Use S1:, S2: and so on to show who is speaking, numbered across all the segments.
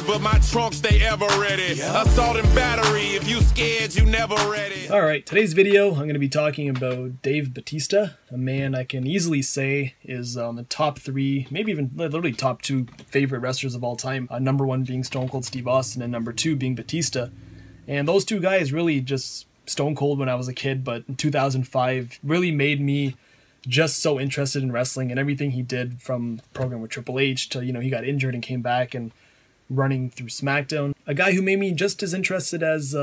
S1: but my trunk stay ever ready. Assault and battery, if you scared, you never ready.
S2: Alright, today's video, I'm going to be talking about Dave Batista, a man I can easily say is the top 3, maybe even literally top 2 favorite wrestlers of all time. Number 1 being Stone Cold Steve Austin, and number 2 being Batista. And those two guys really just Stone Cold when I was a kid, but in 2005 really made me just so interested in wrestling and everything he did, from program with Triple H to, you know, he got injured and came back and running through SmackDown. A guy who made me just as interested as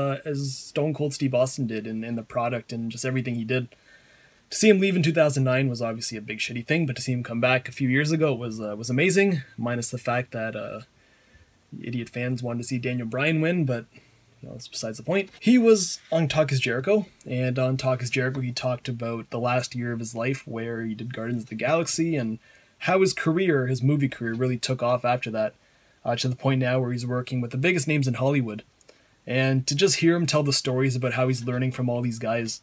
S2: Stone Cold Steve Austin did in the product and just everything he did. To see him leave in 2009 was obviously a big shitty thing, but to see him come back a few years ago was amazing, minus the fact that idiot fans wanted to see Daniel Bryan win, but you know, that's besides the point. He was on Talk is Jericho, and on Talk is Jericho he talked about the last year of his life where he did Guardians of the Galaxy and how his career, his movie career, really took off after that, to the point now where he's working with the biggest names in Hollywood. And to just hear him tell the stories about how he's learning from all these guys,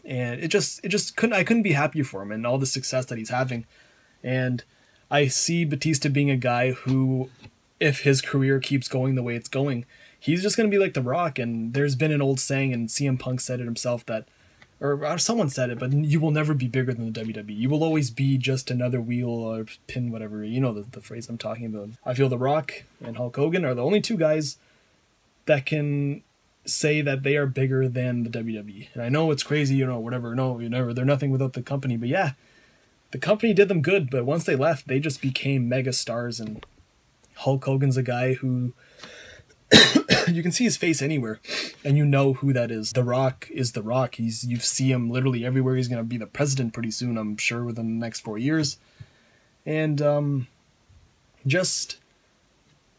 S2: and I couldn't be happier for him and all the success that he's having. And I see Batista being a guy who, if his career keeps going the way it's going, he's just going to be like The Rock. And there's been an old saying, and CM Punk said it himself, that, or someone said it, but you will never be bigger than the WWE. You will always be just another wheel or pin, whatever. You know the phrase I'm talking about. I feel The Rock and Hulk Hogan are the only two guys that can say that they are bigger than the WWE. And I know it's crazy, you know, whatever. No, you never. They're nothing without the company. But yeah, the company did them good. But once they left, they just became mega stars. And Hulk Hogan's a guy who you can see his face anywhere and you know who that is. The Rock is The Rock. You see him literally everywhere. He's going to be the president pretty soon, I'm sure, within the next 4 years. And just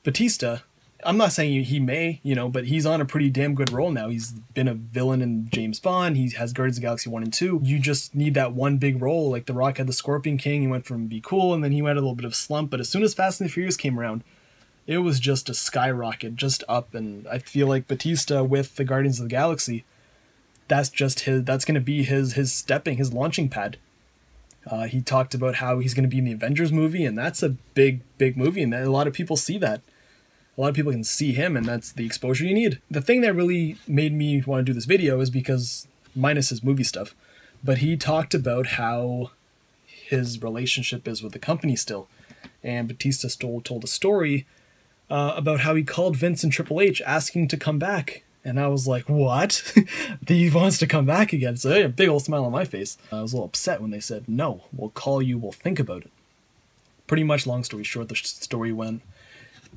S2: Batista, I'm not saying he may, you know, but he's on a pretty damn good roll now. He's been a villain in James Bond. He has Guardians of the Galaxy 1 and 2. You just need that one big role. Like The Rock had the Scorpion King. He went from Be Cool, and then he went a little bit of slump. But as soon as Fast and the Furious came around, it was just a skyrocket, just up. And I feel like Batista with the Guardians of the Galaxy, that's going to be his launching pad. He talked about how he's going to be in the Avengers movie, and that's a big movie, and a lot of people see that. A lot of people can see him, and that's the exposure you need. The thing that really made me want to do this video is because, minus his movie stuff, but he talked about how his relationship is with the company still. And Batista told a story about how he called Vince and Triple H asking to come back. And I was like, what? He wants to come back again? So a big old smile on my face. I was a little upset when they said, no, we'll call you, we'll think about it. Pretty much, long story short, the story went,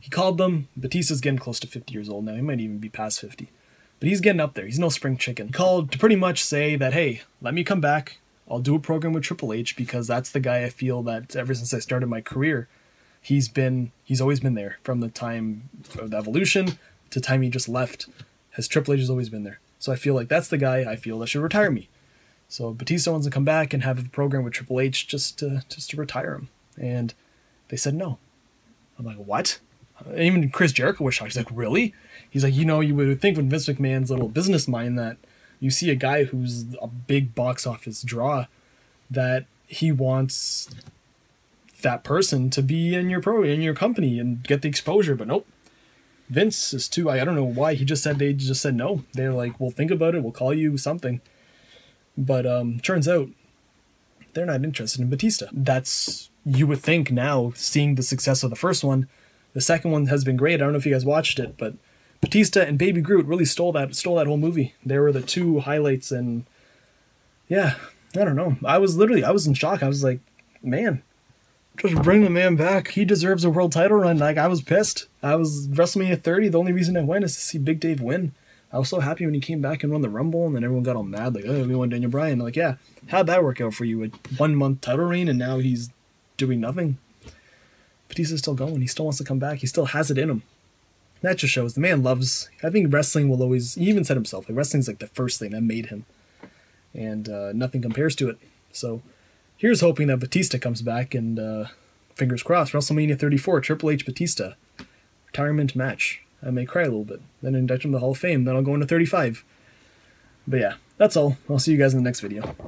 S2: he called them. Batista's getting close to 50 years old now. He might even be past 50. But he's getting up there. He's no spring chicken. He called to pretty much say that, hey, let me come back. I'll do a program with Triple H, because that's the guy I feel that ever since I started my career, he's always been there. From the time of the Evolution to the time he just left, Triple H has always been there. So I feel like that's the guy I feel that should retire me. So Batista wants to come back and have a program with Triple H just to retire him. And they said no. I'm like, what? Even Chris Jericho was shocked. He's like, really? He's like, you know, you would think with Vince McMahon's little business mind that you see a guy who's a big box office draw, that he wants that person to be in your company and get the exposure. But nope. Vince is too, I don't know why. They just said no. They're like, we'll think about it. We'll call you something. But turns out they're not interested in Batista. That's, you would think now, seeing the success of the first one. The second one has been great. I don't know if you guys watched it, but Batista and Baby Groot really stole that whole movie. They were the two highlights, and yeah, I don't know. I was in shock. I was like, man, just bring the man back. He deserves a world title run. Like, I was pissed. I was WrestleMania 30. The only reason I went is to see Big Dave win. I was so happy when he came back and won the Rumble, and then everyone got all mad, like, oh, we want Daniel Bryan. I'm like, yeah, how'd that work out for you? A 1 month title reign, and now he's doing nothing. Batista's still going. He still wants to come back. He still has it in him. That just shows the man loves. I think wrestling will always. He even said himself, like, wrestling's like the first thing that made him, and nothing compares to it. So here's hoping that Batista comes back, and fingers crossed. WrestleMania 34, Triple H Batista retirement match. I may cry a little bit. Then induct him to the Hall of Fame. Then I'll go into 35. But yeah, that's all. I'll see you guys in the next video.